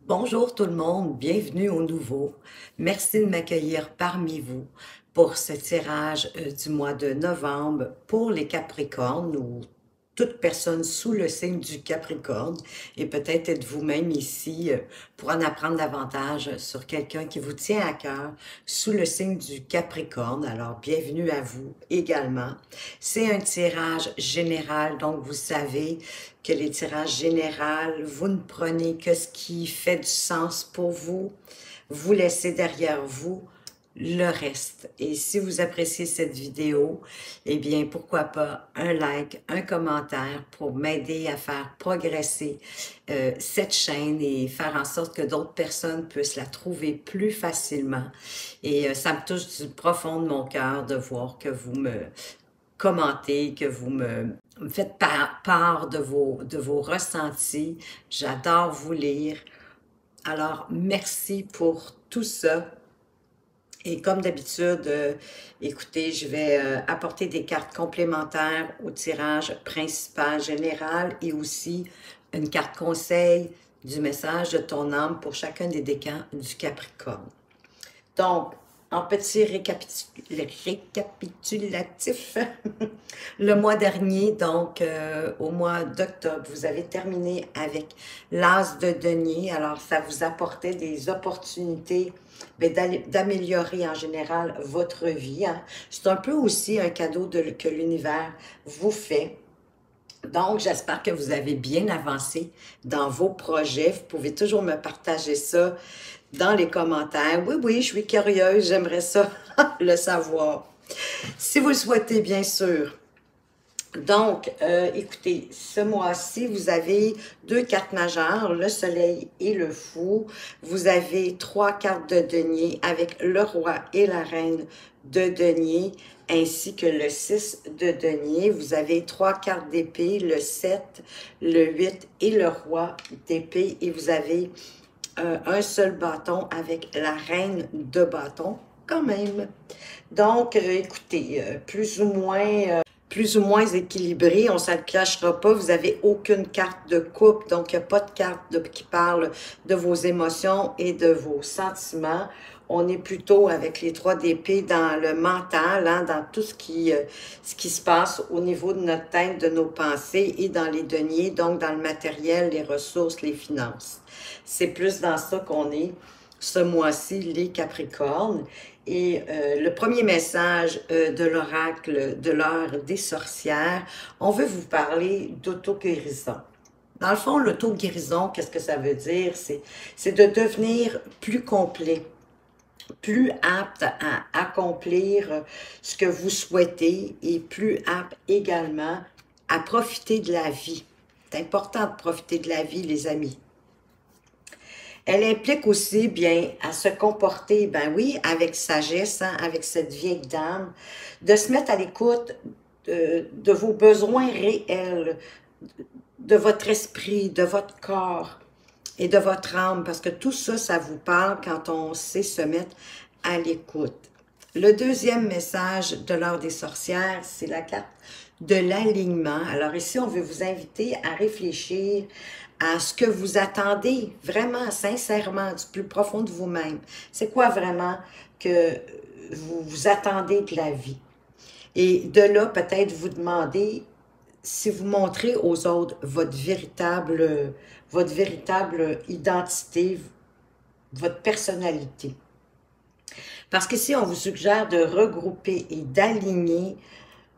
Bonjour tout le monde, bienvenue au nouveau. Merci de m'accueillir parmi vous pour ce tirage du mois de novembre pour les Capricornes ou toute personne sous le signe du Capricorne. Et peut-être êtes-vous même ici pour en apprendre davantage sur quelqu'un qui vous tient à cœur sous le signe du Capricorne. Alors, bienvenue à vous également. C'est un tirage général, donc vous savez que les tirages généraux, vous ne prenez que ce qui fait du sens pour vous. Vous laissez derrière vous le reste. Et si vous appréciez cette vidéo, eh bien, pourquoi pas un like, un commentaire pour m'aider à faire progresser cette chaîne et faire en sorte que d'autres personnes puissent la trouver plus facilement. Et ça me touche du profond de mon cœur de voir que vous me commentez, que vous me faites part de vos ressentis. J'adore vous lire. Alors, merci pour tout ça. Et comme d'habitude, écoutez, je vais apporter des cartes complémentaires au tirage principal général et aussi une carte conseil du message de ton âme pour chacun des décans du Capricorne. Donc, en petit récapitulatif, le mois dernier, donc au mois d'octobre, vous avez terminé avec l'As de denier. Alors, ça vous apportait des opportunités d'améliorer en général votre vie. Hein. C'est un peu aussi un cadeau que l'univers vous fait. Donc, j'espère que vous avez bien avancé dans vos projets. Vous pouvez toujours me partager ça dans les commentaires. Oui, oui, je suis curieuse, j'aimerais ça le savoir. Si vous le souhaitez, bien sûr. Donc, écoutez, ce mois-ci, vous avez deux cartes majeures, le soleil et le fou. Vous avez trois cartes de denier avec le roi et la reine de denier, ainsi que le 6 de denier. Vous avez trois cartes d'épée, le 7, le 8 et le roi d'épée. Et vous avez un seul bâton avec la reine de bâton, quand même. Donc, écoutez, plus ou moins équilibré, on ne se le cachera pas, vous n'avez aucune carte de couple, donc il n'y a pas de carte qui parle de vos émotions et de vos sentiments. On est plutôt avec les trois d'épée dans le mental, hein, dans tout ce qui se passe au niveau de notre tête, de nos pensées et dans les deniers, donc dans le matériel, les ressources, les finances. C'est plus dans ça qu'on est ce mois-ci, les Capricornes. Et le premier message de l'oracle de l'heure des sorcières, on veut vous parler d'auto-guérison. Dans le fond, l'auto-guérison, qu'est-ce que ça veut dire? C'est de devenir plus complet, plus apte à accomplir ce que vous souhaitez et plus apte également à profiter de la vie. C'est important de profiter de la vie, les amis. Elle implique aussi, bien, à se comporter, ben oui, avec sagesse, hein, avec cette vieille dame, de se mettre à l'écoute de vos besoins réels, de votre esprit, de votre corps et de votre âme, parce que tout ça, ça vous parle quand on sait se mettre à l'écoute. Le deuxième message de l'heure des sorcières, c'est la carte de l'alignement. Alors ici, on veut vous inviter à réfléchir à ce que vous attendez vraiment, sincèrement, du plus profond de vous-même. C'est quoi vraiment que vous attendez de la vie? Et de là, peut-être vous demander si vous montrez aux autres votre véritable identité, votre personnalité. Parce qu'ici, on vous suggère de regrouper et d'aligner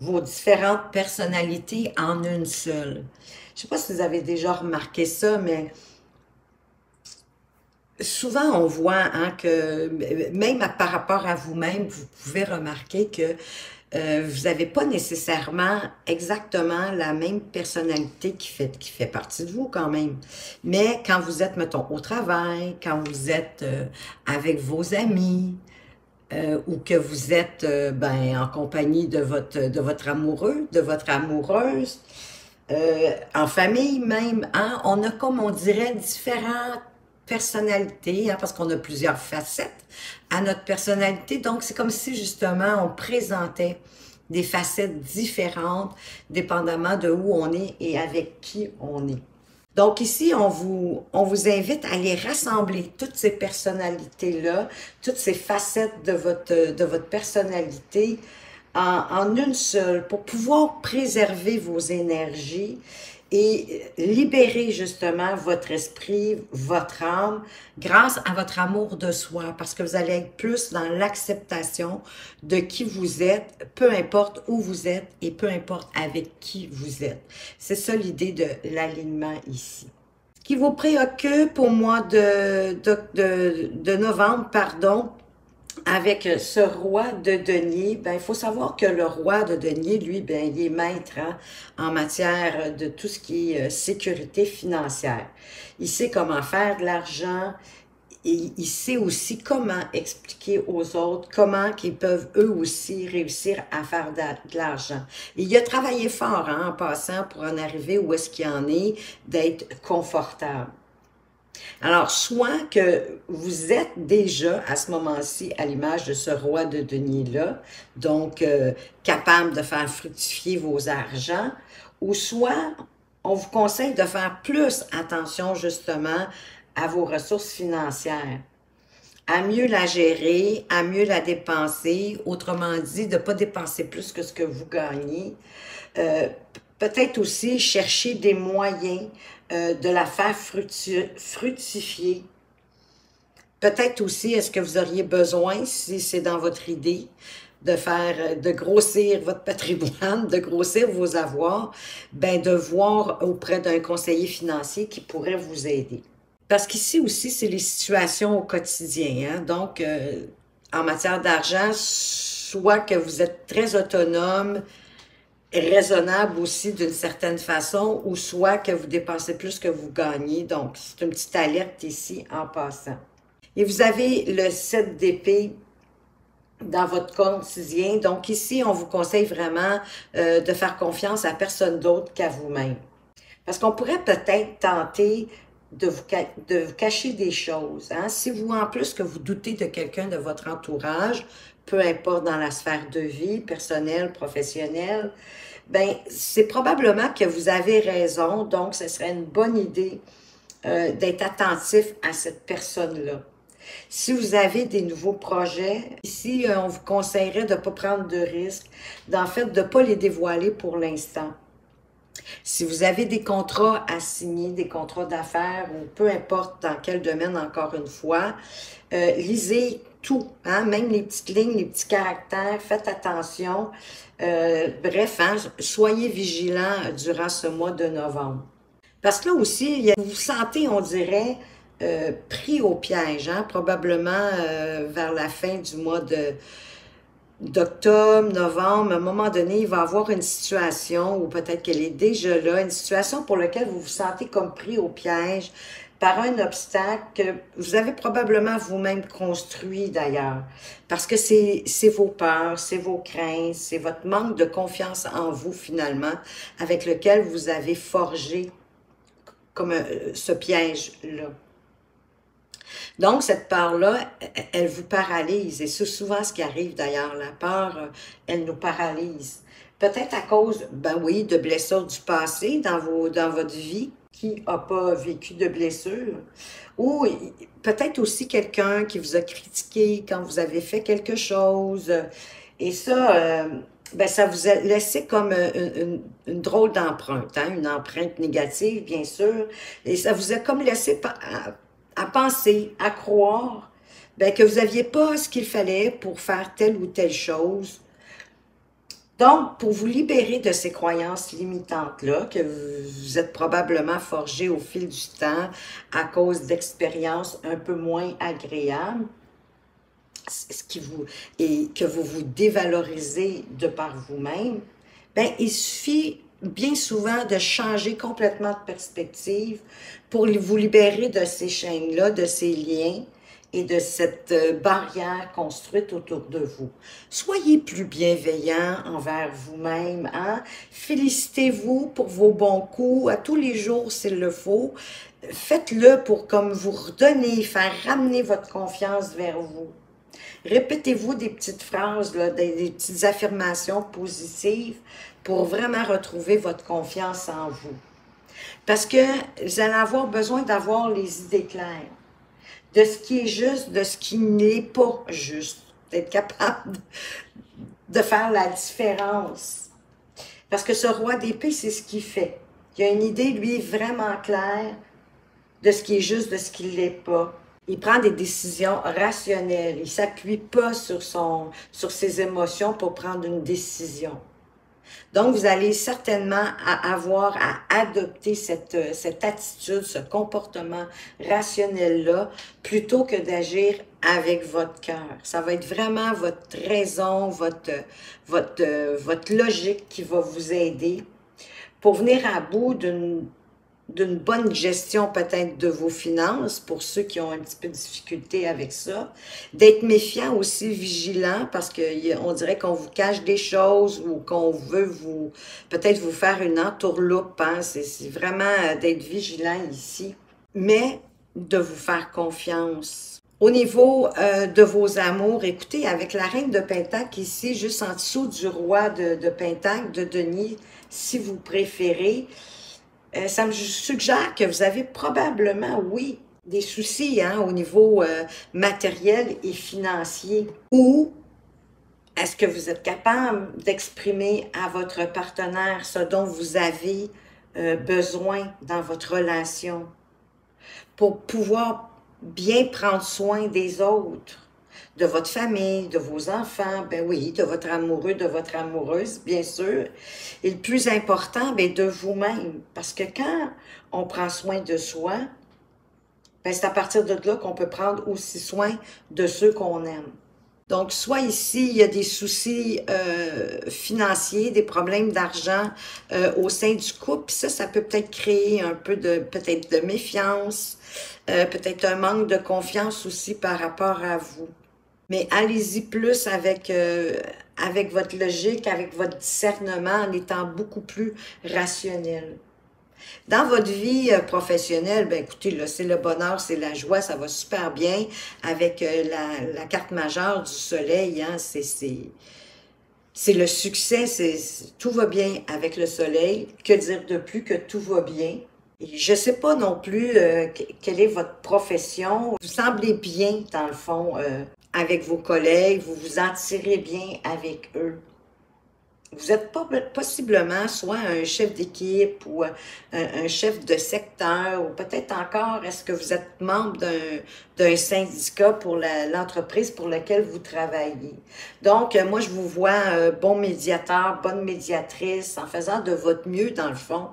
vos différentes personnalités en une seule. Je ne sais pas si vous avez déjà remarqué ça, mais souvent on voit hein, que même par rapport à vous-même, vous pouvez remarquer que vous n'avez pas nécessairement exactement la même personnalité qui fait partie de vous quand même. Mais quand vous êtes, mettons, au travail, quand vous êtes avec vos amis, ou que vous êtes ben, en compagnie de votre amoureux, de votre amoureuse, en famille même, hein, on a comme on dirait différentes personnalités, hein, parce qu'on a plusieurs facettes à notre personnalité, donc c'est comme si justement on présentait des facettes différentes dépendamment de où on est et avec qui on est. Donc ici, on vous invite à les rassembler, toutes ces personnalités-là, toutes ces facettes de votre personnalité en une seule pour pouvoir préserver vos énergies et libérer justement votre esprit, votre âme, grâce à votre amour de soi, parce que vous allez être plus dans l'acceptation de qui vous êtes, peu importe où vous êtes et peu importe avec qui vous êtes. C'est ça l'idée de l'alignement ici. Ce qui vous préoccupe au mois de novembre, pardon, avec ce roi de denier, ben, il faut savoir que le roi de denier, lui, ben, il est maître hein, en matière de tout ce qui est sécurité financière. Il sait comment faire de l'argent et il sait aussi comment expliquer aux autres comment ils peuvent eux aussi réussir à faire de l'argent. Il a travaillé fort hein, en passant pour en arriver où est-ce qu'il en est, d'être confortable. Alors, soit que vous êtes déjà à ce moment-ci à l'image de ce roi de denier-là, donc capable de faire fructifier vos argents, ou soit on vous conseille de faire plus attention justement à vos ressources financières, à mieux la gérer, à mieux la dépenser, autrement dit, de ne pas dépenser plus que ce que vous gagnez. Euh, Peut-être aussi chercher des moyens de la faire fructifier. Peut-être aussi, est-ce que vous auriez besoin, si c'est dans votre idée, de faire, de grossir votre patrimoine, de grossir vos avoirs, ben de voir auprès d'un conseiller financier qui pourrait vous aider. Parce qu'ici aussi, c'est les situations au quotidien. Hein? Donc, en matière d'argent, soit que vous êtes très autonome, raisonnable aussi d'une certaine façon, ou soit que vous dépensez plus que vous gagnez. Donc, c'est une petite alerte ici en passant. Et vous avez le 7 d'épée dans votre quotidien. Donc ici, on vous conseille vraiment de faire confiance à personne d'autre qu'à vous-même. Parce qu'on pourrait peut-être tenter de vous cacher des choses. Hein? Si vous, en plus, que vous doutez de quelqu'un de votre entourage, peu importe dans la sphère de vie, personnelle, professionnelle, ben c'est probablement que vous avez raison. Donc, ce serait une bonne idée d'être attentif à cette personne-là. Si vous avez des nouveaux projets, ici, on vous conseillerait de ne pas prendre de risques, d'en fait, de ne pas les dévoiler pour l'instant. Si vous avez des contrats à signer, des contrats d'affaires, ou peu importe dans quel domaine, encore une fois, lisez tout, hein, même les petites lignes, les petits caractères, faites attention. Bref, hein, soyez vigilants durant ce mois de novembre. Parce que là aussi, vous vous sentez, on dirait, pris au piège, hein, probablement vers la fin du mois d'octobre, novembre, à un moment donné, il va y avoir une situation, ou peut-être qu'elle est déjà là, une situation pour laquelle vous vous sentez comme pris au piège par un obstacle que vous avez probablement vous-même construit d'ailleurs. Parce que c'est vos peurs, c'est vos craintes, c'est votre manque de confiance en vous finalement, avec lequel vous avez forgé comme ce piège-là. Donc, cette peur-là, elle vous paralyse. Et c'est souvent ce qui arrive d'ailleurs. La peur, elle nous paralyse. Peut-être à cause, ben oui, de blessures du passé dans votre vie. Qui n'a pas vécu de blessures? Ou peut-être aussi quelqu'un qui vous a critiqué quand vous avez fait quelque chose. Et ça, ben, ça vous a laissé comme une drôle d'empreinte, hein? Une empreinte négative, bien sûr. Et ça vous a comme laissé à penser, à croire ben, que vous n'aviez pas ce qu'il fallait pour faire telle ou telle chose. Donc, pour vous libérer de ces croyances limitantes-là, que vous êtes probablement forgées au fil du temps à cause d'expériences un peu moins agréables, et que vous vous dévalorisez de par vous-même, ben, il suffit bien souvent de changer complètement de perspective pour vous libérer de ces chaînes-là, de ces liens et de cette barrière construite autour de vous. Soyez plus bienveillant envers vous-même. Hein? Félicitez-vous pour vos bons coups à tous les jours s'il le faut. Faites-le pour comme vous redonner, faire ramener votre confiance vers vous. Répétez-vous des petites phrases, là, des petites affirmations positives pour vraiment retrouver votre confiance en vous. Parce que vous allez avoir besoin d'avoir les idées claires de ce qui est juste, de ce qui n'est pas juste. D'être capable de faire la différence. Parce que ce roi d'épée, c'est ce qu'il fait. Il a une idée, lui, vraiment claire de ce qui est juste, de ce qui ne l'est pas. Il prend des décisions rationnelles. Il ne s'appuie pas sur ses émotions pour prendre une décision. Donc, vous allez certainement avoir à adopter cette attitude, ce comportement rationnel-là, plutôt que d'agir avec votre cœur. Ça va être vraiment votre raison, votre logique qui va vous aider pour venir à bout d'une bonne gestion peut-être de vos finances, pour ceux qui ont un petit peu de difficulté avec ça, d'être méfiant aussi, vigilant, parce qu'on dirait qu'on vous cache des choses ou qu'on veut peut-être vous faire une entourloupe, hein? C'est vraiment d'être vigilant ici, mais de vous faire confiance. Au niveau de vos amours, écoutez, avec la reine de Pentacle ici, juste en dessous du roi de Pentacle, de denier, si vous préférez, ça me suggère que vous avez probablement, oui, des soucis hein, au niveau matériel et financier. Ou est-ce que vous êtes capable d'exprimer à votre partenaire ce dont vous avez besoin dans votre relation pour pouvoir bien prendre soin des autres? De votre famille, de vos enfants, ben oui, de votre amoureux, de votre amoureuse, bien sûr. Et le plus important, ben de vous-même. Parce que quand on prend soin de soi, ben c'est à partir de là qu'on peut prendre aussi soin de ceux qu'on aime. Donc, soit ici, il y a des soucis financiers, des problèmes d'argent au sein du couple, puis ça peut peut-être créer un peu peut-être de méfiance, peut-être un manque de confiance aussi par rapport à vous. Mais allez-y plus avec votre logique, avec votre discernement, en étant beaucoup plus rationnel. Dans votre vie professionnelle, ben écoutez, là, c'est le bonheur, c'est la joie, ça va super bien avec la carte majeure du soleil, hein, c'est le succès, tout va bien avec le soleil. Que dire de plus que tout va bien? Et je ne sais pas non plus quelle est votre profession. Vous semblez bien, dans le fond, avec vos collègues, vous vous en tirez bien avec eux. Vous êtes possiblement soit un chef d'équipe ou un chef de secteur, ou peut-être encore, est-ce que vous êtes membre d'un syndicat pour l'entreprise pour laquelle vous travaillez. Donc, moi, je vous vois bon médiateur, bonne médiatrice, en faisant de votre mieux, dans le fond,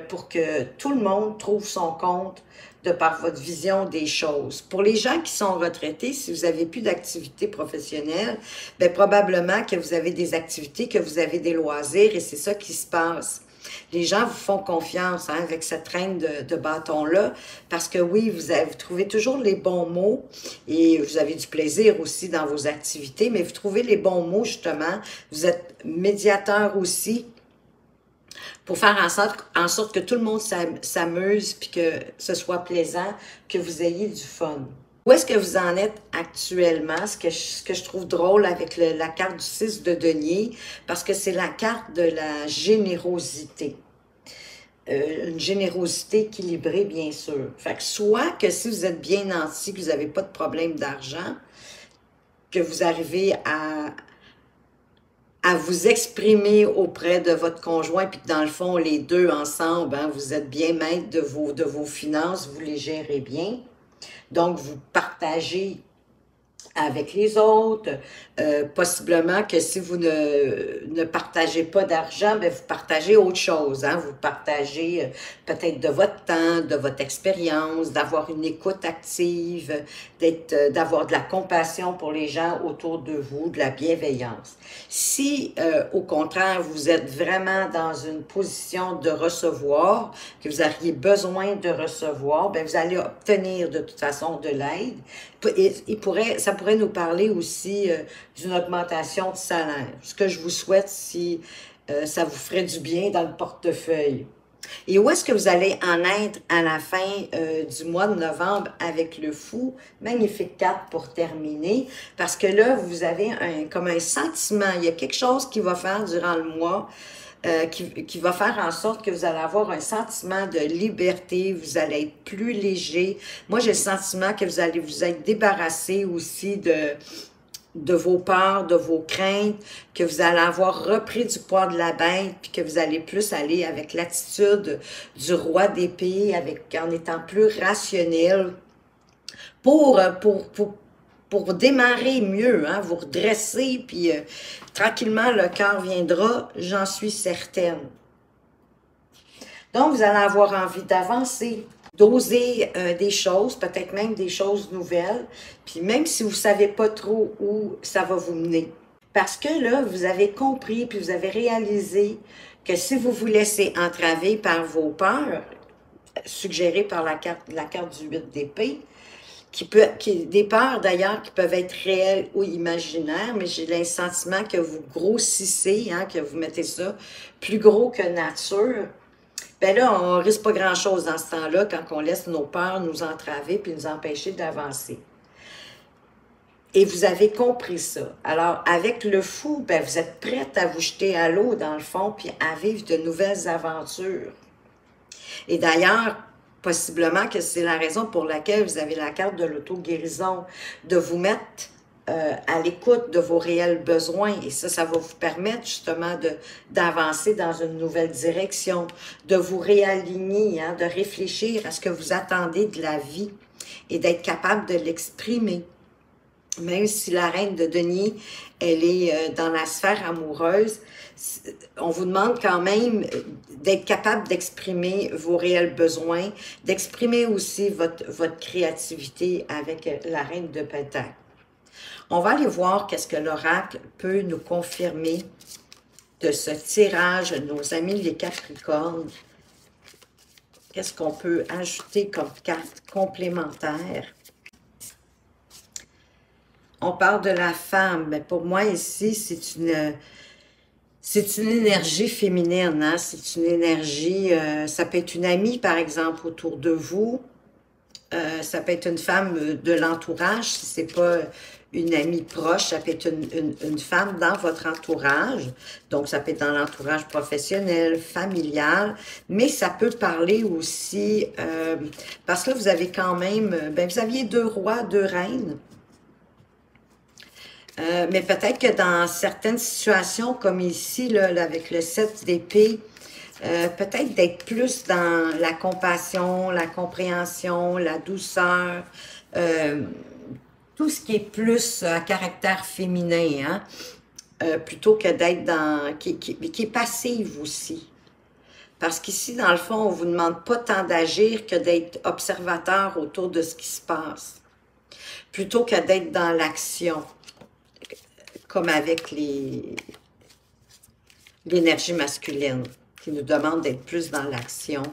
pour que tout le monde trouve son compte de par votre vision des choses. Pour les gens qui sont retraités, si vous n'avez plus d'activité professionnelle, bien, probablement que vous avez des activités, que vous avez des loisirs, et c'est ça qui se passe. Les gens vous font confiance hein, avec cette reine de bâton-là, parce que oui, vous trouvez toujours les bons mots, et vous avez du plaisir aussi dans vos activités, mais vous trouvez les bons mots, justement. Vous êtes médiateur aussi, pour faire en sorte que tout le monde s'amuse puis que ce soit plaisant, que vous ayez du fun. Où est-ce que vous en êtes actuellement? Ce que je trouve drôle avec la carte du 6 de denier, parce que c'est la carte de la générosité. Une générosité équilibrée, bien sûr. Fait que soit que si vous êtes bien nanti, que vous n'avez pas de problème d'argent, que vous arrivez à vous exprimer auprès de votre conjoint, puis que dans le fond, les deux ensemble, hein, vous êtes bien maître de vos finances, vous les gérez bien. Donc, vous partagez avec les autres. Possiblement que si vous ne partagez pas d'argent, bien, vous partagez autre chose. Hein? Vous partagez peut-être de votre temps, de votre expérience, d'avoir une écoute active, d'avoir de la compassion pour les gens autour de vous, de la bienveillance. Si, au contraire, vous êtes vraiment dans une position de recevoir, que vous auriez besoin de recevoir, bien, vous allez obtenir de toute façon de l'aide. Ça pourrait nous parler aussi d'une augmentation de salaire. Ce que je vous souhaite si ça vous ferait du bien dans le portefeuille. Et où est-ce que vous allez en être à la fin du mois de novembre avec le fou? Magnifique carte pour terminer, parce que là, vous avez comme un sentiment, il y a quelque chose qui va faire durant le mois qui va faire en sorte que vous allez avoir un sentiment de liberté, vous allez être plus léger. Moi, j'ai le sentiment que vous allez vous être débarrassé aussi de vos peurs, de vos craintes, que vous allez avoir repris du poids de la bête, puis que vous allez plus aller avec l'attitude du roi d'épée, en étant plus rationnel, pour démarrer mieux, hein, vous redresser, puis tranquillement, le cœur viendra, j'en suis certaine. Donc, vous allez avoir envie d'avancer, d'oser des choses, peut-être même des choses nouvelles, puis même si vous ne savez pas trop où ça va vous mener. Parce que là, vous avez compris, puis vous avez réalisé que si vous vous laissez entraver par vos peurs, suggérées par la carte du 8 d'épée, des peurs d'ailleurs qui peuvent être réelles ou imaginaires, mais j'ai le sentiment que vous grossissez, hein, que vous mettez ça plus gros que nature. Ben là, on risque pas grand-chose dans ce temps-là quand on laisse nos peurs nous entraver puis nous empêcher d'avancer. Et vous avez compris ça. Alors, avec le fou, ben, vous êtes prête à vous jeter à l'eau, dans le fond, puis à vivre de nouvelles aventures. Et d'ailleurs, possiblement que c'est la raison pour laquelle vous avez la carte de l'auto-guérison, de vous mettre à l'écoute de vos réels besoins. Et ça va vous permettre justement d'avancer dans une nouvelle direction, de vous réaligner, hein, de réfléchir à ce que vous attendez de la vie et d'être capable de l'exprimer. Même si la reine de denier, elle est dans la sphère amoureuse, on vous demande quand même d'être capable d'exprimer vos réels besoins, d'exprimer aussi votre créativité avec la reine de Pentacles. On va aller voir qu'est-ce que l'oracle peut nous confirmer de ce tirage, nos amis les Capricornes. Qu'est-ce qu'on peut ajouter comme carte complémentaire? On parle de la femme, mais pour moi ici, c'est une énergie féminine, hein? C'est une énergie, ça peut être une amie par exemple autour de vous, ça peut être une femme de l'entourage, si c'est pas une amie proche, ça peut être une femme dans votre entourage, donc ça peut être dans l'entourage professionnel, familial, mais ça peut parler aussi, parce que là vous avez quand même, ben vous aviez 2 rois, 2 reines, mais peut-être que dans certaines situations, comme ici, là, avec le 7 d'épée, peut-être d'être plus dans la compassion, la compréhension, la douceur, tout ce qui est plus à caractère féminin, hein, plutôt que d'être dans... qui est passive aussi. Parce qu'ici, dans le fond, on ne vous demande pas tant d'agir que d'être observateur autour de ce qui se passe, plutôt que d'être dans l'action. Comme avec l'énergie masculine, qui nous demande d'être plus dans l'action.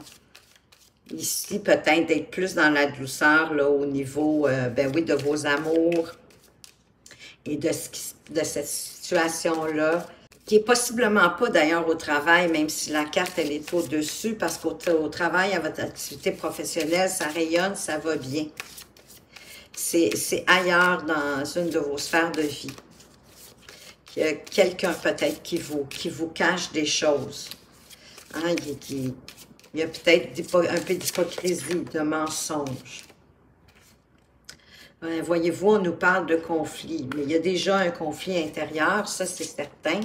Ici, peut-être d'être plus dans la douceur, là, au niveau, ben oui, de vos amours et de cette situation-là, qui est possiblement pas d'ailleurs au travail, même si la carte, elle est au-dessus, parce qu'au travail, à votre activité professionnelle, ça rayonne, ça va bien. C'est ailleurs dans une de vos sphères de vie. Il y a quelqu'un peut-être qui vous cache des choses. Hein, il y a peut-être un peu d'hypocrisie, de mensonge. Voyez-vous, on nous parle de conflit, mais il y a déjà un conflit intérieur, ça c'est certain.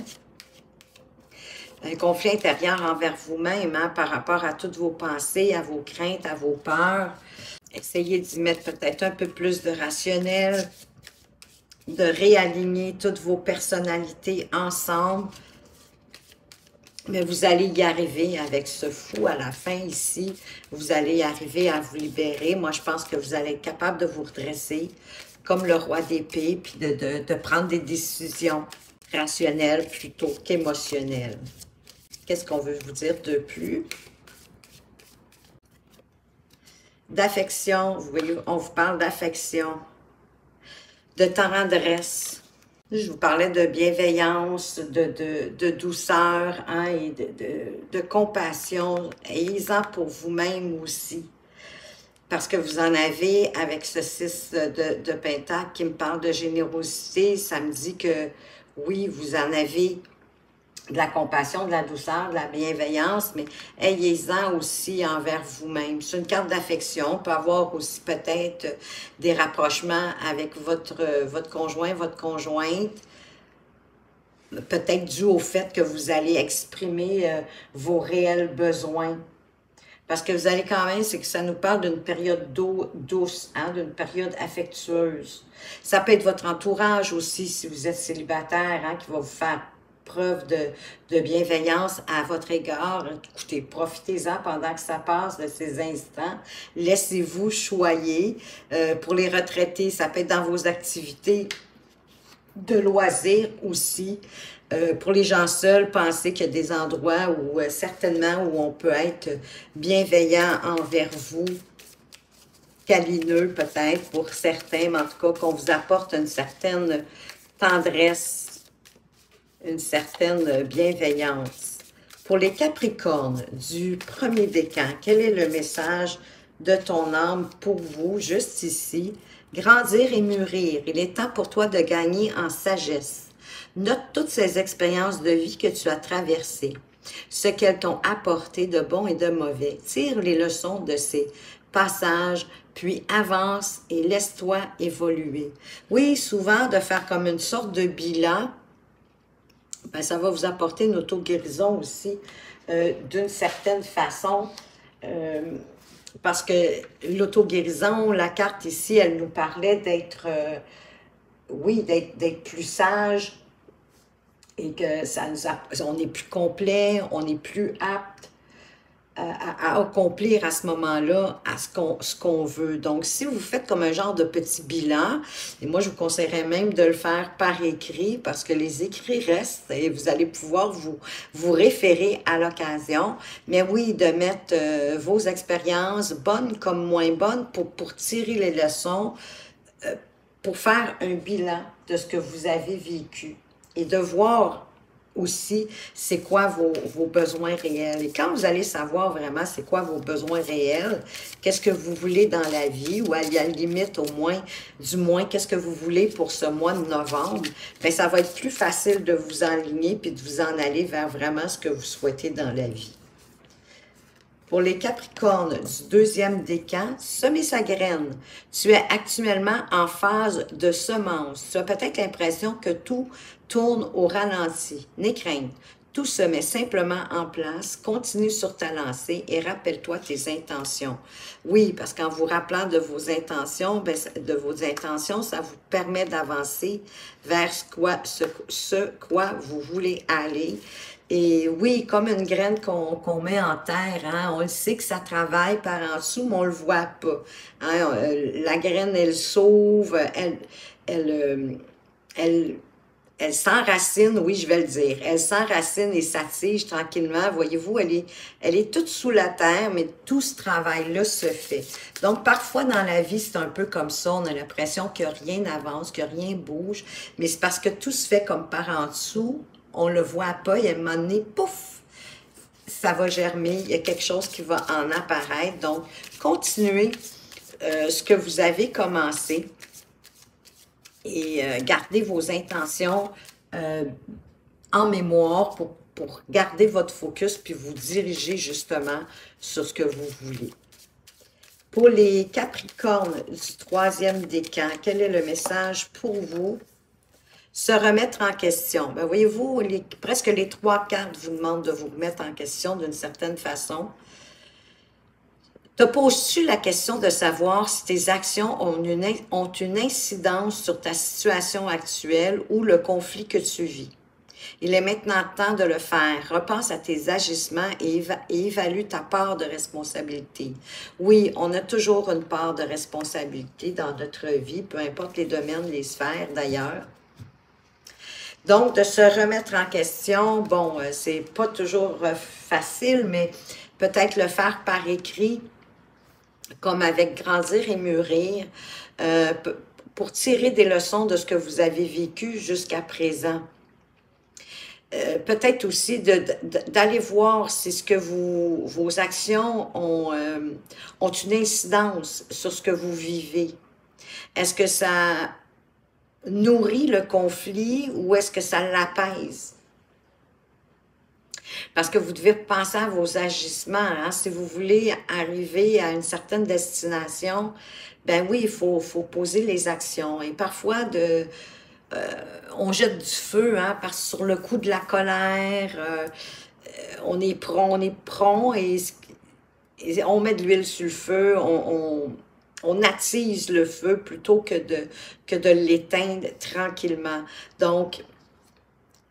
Un conflit intérieur envers vous-même, hein, par rapport à toutes vos pensées, à vos craintes, à vos peurs. Essayez d'y mettre peut-être un peu plus de rationnel, de réaligner toutes vos personnalités ensemble. Mais vous allez y arriver avec ce fou à la fin ici. Vous allez arriver à vous libérer. Moi, je pense que vous allez être capable de vous redresser comme le roi d'épée, puis de prendre des décisions rationnelles plutôt qu'émotionnelles. Qu'est-ce qu'on veut vous dire de plus? D'affection, vous voyez, on vous parle d'affection, de tendresse. Je vous parlais de bienveillance, de douceur, hein, et de compassion. Ayez-en pour vous-même aussi. Parce que vous en avez avec ce 6 de Pentacle qui me parle de générosité. Ça me dit que oui, vous en avez de la compassion, de la douceur, de la bienveillance, mais ayez-en aussi envers vous-même. C'est une carte d'affection. On peut avoir aussi peut-être des rapprochements avec votre conjoint, votre conjointe, peut-être dû au fait que vous allez exprimer vos réels besoins. Parce que vous allez quand même, c'est que ça nous parle d'une période douce, hein, d'une période affectueuse. Ça peut être votre entourage aussi, si vous êtes célibataire, hein, qui va vous faire preuve de bienveillance à votre égard. Écoutez, profitez-en pendant que ça passe de ces instants. Laissez-vous choyer. Pour les retraités, ça peut être dans vos activités de loisirs aussi. Pour les gens seuls, pensez qu'il y a des endroits où certainement où on peut être bienveillant envers vous, câlineux peut-être pour certains, mais en tout cas qu'on vous apporte une certaine tendresse, une certaine bienveillance. Pour les Capricornes du premier décan, quel est le message de ton âme pour vous, juste ici? Grandir et mûrir. Il est temps pour toi de gagner en sagesse. Note toutes ces expériences de vie que tu as traversées, ce qu'elles t'ont apporté de bon et de mauvais. Tire les leçons de ces passages, puis avance et laisse-toi évoluer. Oui, souvent, de faire comme une sorte de bilan, ben, ça va vous apporter une auto-guérison aussi, d'une certaine façon. Parce que l'auto-guérison, la carte ici, elle nous parlait d'être, oui, d'être plus sage et que on est plus complet, on est plus apte à accomplir à ce moment-là à ce qu'on veut. Donc, si vous faites comme un genre de petit bilan, et moi, je vous conseillerais même de le faire par écrit parce que les écrits restent et vous allez pouvoir vous référer à l'occasion. Mais oui, de mettre vos expériences, bonnes comme moins bonnes, pour tirer les leçons, pour faire un bilan de ce que vous avez vécu et de voir aussi c'est quoi vos besoins réels. Et quand vous allez savoir vraiment c'est quoi vos besoins réels, qu'est-ce que vous voulez dans la vie, ou à la limite du moins, qu'est-ce que vous voulez pour ce mois de novembre, bien, ça va être plus facile de vous enligner puis de vous en aller vers vraiment ce que vous souhaitez dans la vie. Pour les Capricornes du deuxième décan, semer sa graine. Tu es actuellement en phase de semence. Tu as peut-être l'impression que tout tourne au ralenti. N'aie crainte. Tout se met simplement en place. Continue sur ta lancée et rappelle-toi tes intentions. Oui, parce qu'en vous rappelant de vos intentions, ça vous permet d'avancer vers ce quoi vous voulez aller. Et oui, comme une graine qu'on met en terre, hein, on le sait que ça travaille par en dessous, mais on le voit pas. Hein, la graine, elle s'ouvre, elle, euh, elle, elle s'enracine, oui, je vais le dire. Elle s'enracine et s'attige tranquillement. Voyez-vous, elle est toute sous la terre, mais tout ce travail-là se fait. Donc, parfois, dans la vie, c'est un peu comme ça. On a l'impression que rien n'avance, que rien bouge, mais c'est parce que tout se fait comme par en dessous. On le voit pas, et à un moment donné, pouf, ça va germer, il y a quelque chose qui va en apparaître. Donc, continuez ce que vous avez commencé et gardez vos intentions en mémoire pour garder votre focus puis vous diriger justement sur ce que vous voulez. Pour les Capricornes du troisième décan, quel est le message pour vous? Se remettre en question. Ben, voyez-vous, presque les trois cartes vous demandent de vous remettre en question d'une certaine façon. Te poses-tu la question de savoir si tes actions ont une incidence sur ta situation actuelle ou le conflit que tu vis? Il est maintenant temps de le faire. Repense à tes agissements et évalue ta part de responsabilité. Oui, on a toujours une part de responsabilité dans notre vie, peu importe les domaines, les sphères d'ailleurs. Donc, de se remettre en question, bon, c'est pas toujours facile, mais peut-être le faire par écrit, comme avec Grandir et Mûrir, pour tirer des leçons de ce que vous avez vécu jusqu'à présent. Peut-être aussi d'aller voir si ce que vos actions ont une incidence sur ce que vous vivez. Est-ce que ça nourrit le conflit ou est-ce que ça l'apaise? Parce que vous devez penser à vos agissements, hein. Si vous voulez arriver à une certaine destination, ben oui, il faut poser les actions. Et parfois, on jette du feu, hein, parce que sur le coup de la colère, on est prompt et on met de l'huile sur le feu, on attise le feu plutôt que de l'éteindre tranquillement. Donc,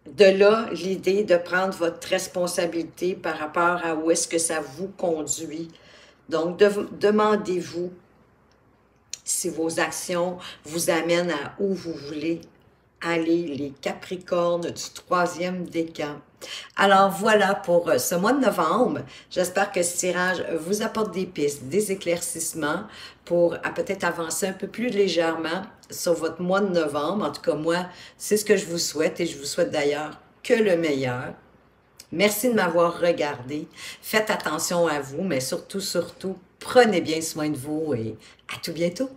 de là, l'idée de prendre votre responsabilité par rapport à où est-ce que ça vous conduit. Donc, demandez-vous si vos actions vous amènent à où vous voulez aller, les Capricornes du troisième décan. Alors voilà pour ce mois de novembre. J'espère que ce tirage vous apporte des pistes, des éclaircissements pour peut-être avancer un peu plus légèrement sur votre mois de novembre. En tout cas, moi, c'est ce que je vous souhaite et je vous souhaite d'ailleurs que le meilleur. Merci de m'avoir regardé. Faites attention à vous, mais surtout, prenez bien soin de vous et à tout bientôt.